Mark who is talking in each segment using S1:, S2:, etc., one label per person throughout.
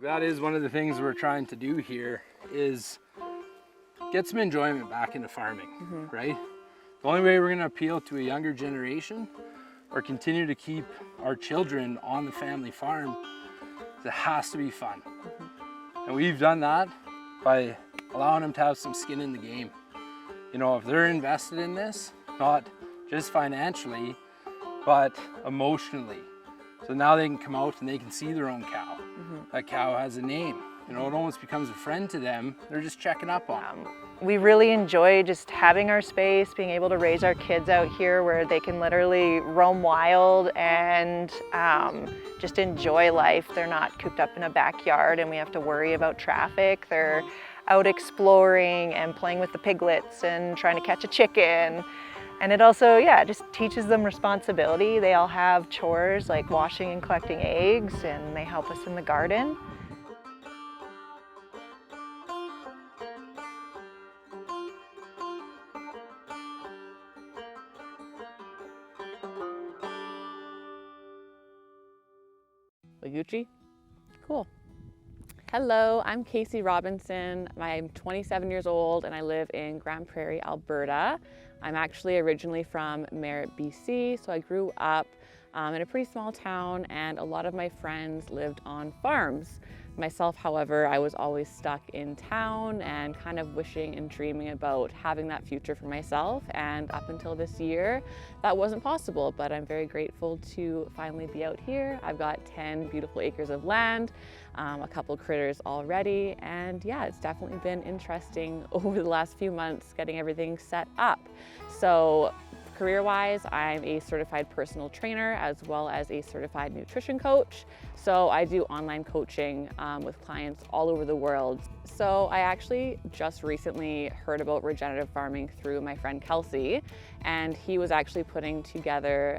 S1: That is one of the things we're trying to do here is get some enjoyment back into farming, right? The only way we're going to appeal to a younger generation or continue to keep our children on the family farm is it has to be fun. And we've done that by allowing them to have some skin in the game. You know, if they're invested in this, not just financially, but emotionally. So now they can come out and they can see their own cow. That cow has a name. You know, it almost becomes a friend to them. They're just checking up on them.
S2: We really enjoy just having our space, being able to raise our kids out here where they can literally roam wild and just enjoy life. They're not cooped up in a backyard and we have to worry about traffic. They're out exploring and playing with the piglets and trying to catch a chicken. And it also, yeah, just teaches them responsibility. They all have chores like washing and collecting eggs, and they help us in the garden.
S3: Gucci? Cool. Hello, I'm Kaycee Robinson. I'm 27 years old and I live in Grand Prairie, Alberta. I'm actually originally from Merritt, BC, so I grew up in a pretty small town and a lot of my friends lived on farms. Myself, however, I was always stuck in town and kind of wishing and dreaming about having that future for myself, and up until this year that wasn't possible, but I'm very grateful to finally be out here. I've got 10 beautiful acres of land, a couple critters already, and yeah, it's definitely been interesting over the last few months getting everything set up. So career-wise, I'm a certified personal trainer as well as a certified nutrition coach. So I do online coaching with clients all over the world. So I actually just recently heard about regenerative farming through my friend Kelsey, and he was actually putting together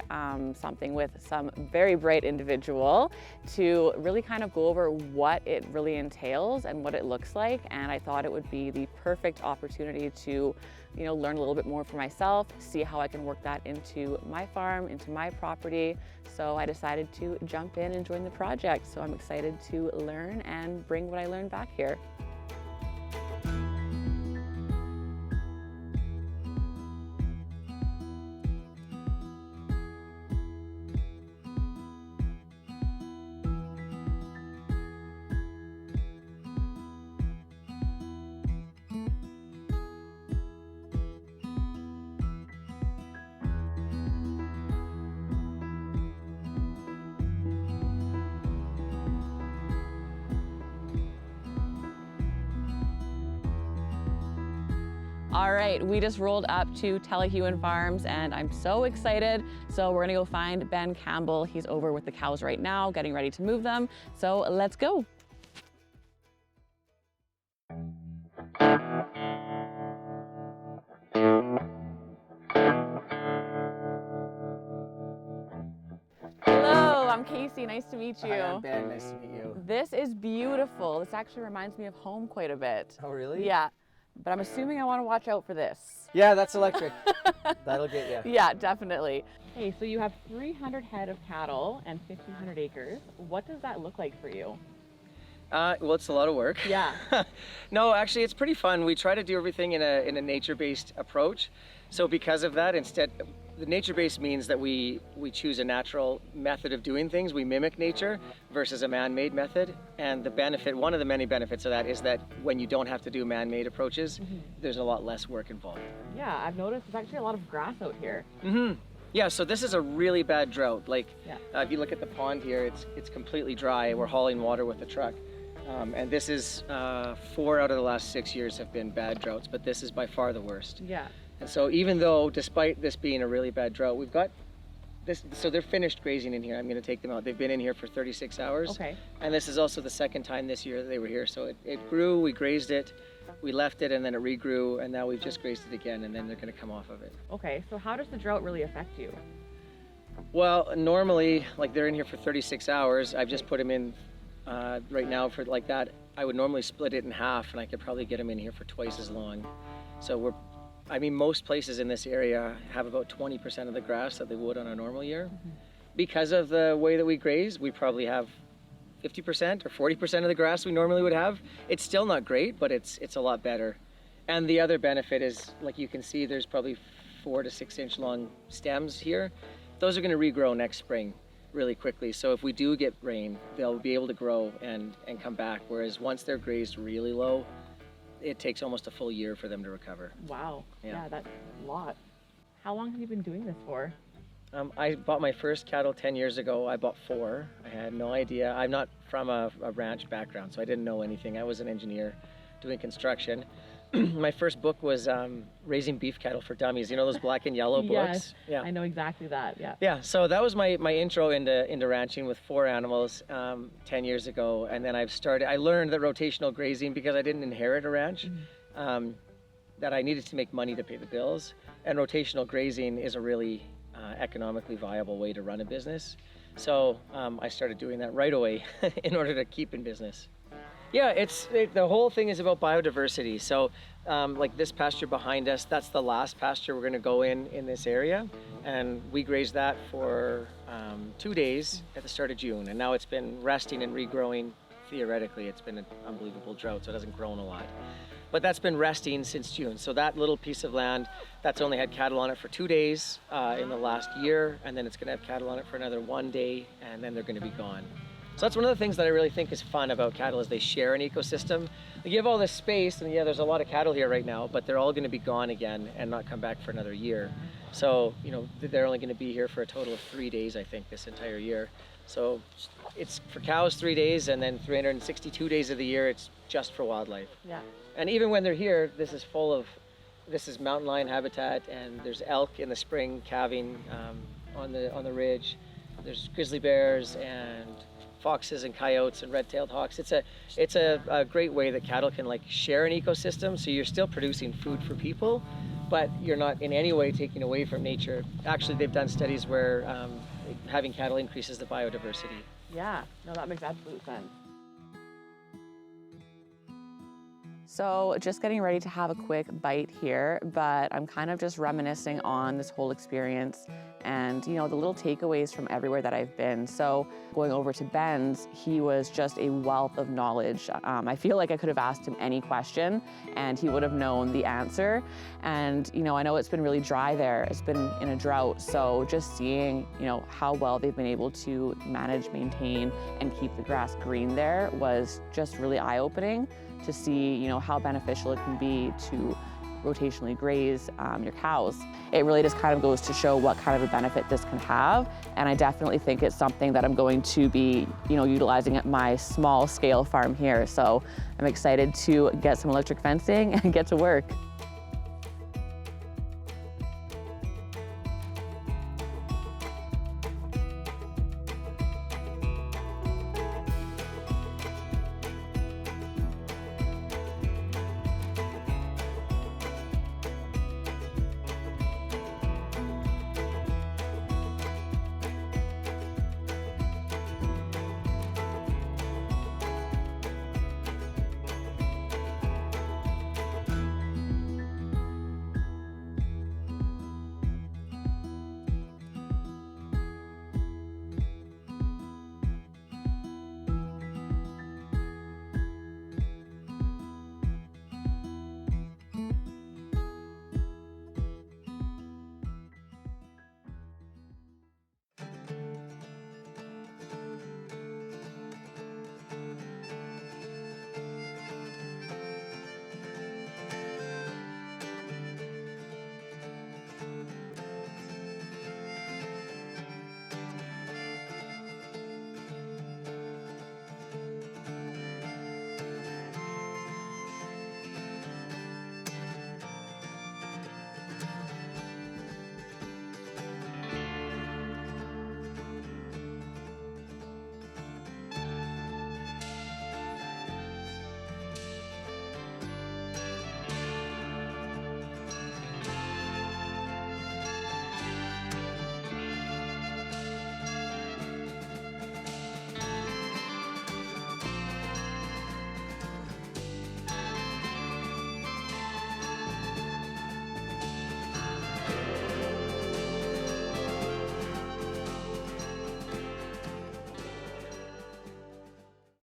S3: something with some very bright individual to really kind of go over what it really entails and what it looks like. And I thought it would be the perfect opportunity to learn a little bit more for myself, see how I can work that into my farm, into my property. So I decided to jump in and join the project. So I'm excited to learn and bring what I learned back here. All right, we just rolled up to Telehuan Farms and I'm so excited. So we're gonna go find Ben Campbell. He's over with the cows right now, getting ready to move them. So let's go. Hello, I'm Kaycee, nice to meet you.
S4: Hi, I'm Ben, nice to meet you.
S3: This is beautiful. This actually reminds me of home quite a bit.
S4: Oh, really?
S3: Yeah. But I'm assuming I want to watch out for this.
S4: Yeah, that's electric. That'll get you.
S3: Yeah, definitely. Hey, so you have 300 head of cattle and 1,500 acres. What does that look like for you?
S4: Well, it's a lot of work.
S3: Yeah.
S4: No, actually, it's pretty fun. We try to do everything in a nature-based approach. So because of that, instead, the nature-based means that we choose a natural method of doing things. We mimic nature versus a man-made method. And the benefit, one of the many benefits of that is that when you don't have to do man-made approaches, there's a lot less work involved.
S3: Yeah, I've noticed there's actually a lot of grass out here.
S4: Yeah, so this is a really bad drought. Like, if you look at the pond here, it's completely dry. We're hauling water with the truck. And this is 4 out of the last 6 years have been bad droughts, but this is by far the worst.
S3: Yeah.
S4: And so even though, despite this being a really bad drought, we've got this, so they're finished grazing in here. I'm gonna take them out. They've been in here for 36 hours.
S3: Okay.
S4: And this is also the second time this year that they were here. So it grew, we grazed it, we left it, and then it regrew, and now we've just grazed it again, and then they're gonna come off of it.
S3: Okay, so how does the drought really affect you?
S4: Well, normally, like they're in here for 36 hours. I've just put them in right now for like that. I would normally split it in half, and I could probably get them in here for twice as long. So most places in this area have about 20% of the grass that they would on a normal year. Because of the way that we graze, we probably have 50% or 40% of the grass we normally would have. It's still not great, but it's a lot better. And the other benefit is, like you can see, there's probably 4 to 6 inch long stems here. Those are going to regrow next spring really quickly. So if we do get rain, they'll be able to grow and come back. Whereas once they're grazed really low, it takes almost a full year for them to recover.
S3: Wow.
S4: Yeah.
S3: Yeah, that's a lot. How long have you been doing this for?
S4: I bought my first cattle 10 years ago. I bought 4. I had no idea. I'm not from a ranch background, so I didn't know anything. I was an engineer doing construction. My first book was Raising Beef Cattle for Dummies. You know those black and yellow books?
S3: Yes,
S4: Yeah.
S3: I know exactly that, yeah.
S4: Yeah, so that was my intro into ranching with 4 animals 10 years ago. And then I learned that rotational grazing, because I didn't inherit a ranch, that I needed to make money to pay the bills. And rotational grazing is a really economically viable way to run a business. So I started doing that right away in order to keep in business. Yeah, the whole thing is about biodiversity. So like this pasture behind us, that's the last pasture we're going to go in this area. And we grazed that for 2 days at the start of June. And now it's been resting and regrowing. Theoretically, it's been an unbelievable drought, so it hasn't grown a lot. But that's been resting since June. So that little piece of land, that's only had cattle on it for 2 days in the last year. And then it's going to have cattle on it for another 1 day, and then they're going to be gone. So that's one of the things that I really think is fun about cattle, is they share an ecosystem. You have all this space, and yeah, there's a lot of cattle here right now, but they're all going to be gone again and not come back for another year. So, you know, they're only going to be here for a total of 3 days, I think, this entire year. So it's for cows 3 days, and then 362 days of the year, it's just for wildlife.
S3: Yeah.
S4: And even when they're here, this is mountain lion habitat, and there's elk in the spring calving on the ridge. There's grizzly bears and foxes and coyotes and red-tailed hawks. It's a great way that cattle can like share an ecosystem. So you're still producing food for people, but you're not in any way taking away from nature. Actually, they've done studies where having cattle increases the biodiversity.
S3: Yeah, no, that makes absolute sense. So just getting ready to have a quick bite here, but I'm kind of just reminiscing on this whole experience and, you know, the little takeaways from everywhere that I've been. So going over to Ben's, he was just a wealth of knowledge. I feel like I could have asked him any question and he would have known the answer. And, you know, I know it's been really dry there. It's been in a drought. So just seeing, you know, how well they've been able to manage, maintain, and keep the grass green there was just really eye-opening to see, you know, how beneficial it can be to rotationally graze your cows. It really just kind of goes to show what kind of a benefit this can have. And I definitely think it's something that I'm going to be, you know, utilizing at my small scale farm here. So I'm excited to get some electric fencing and get to work.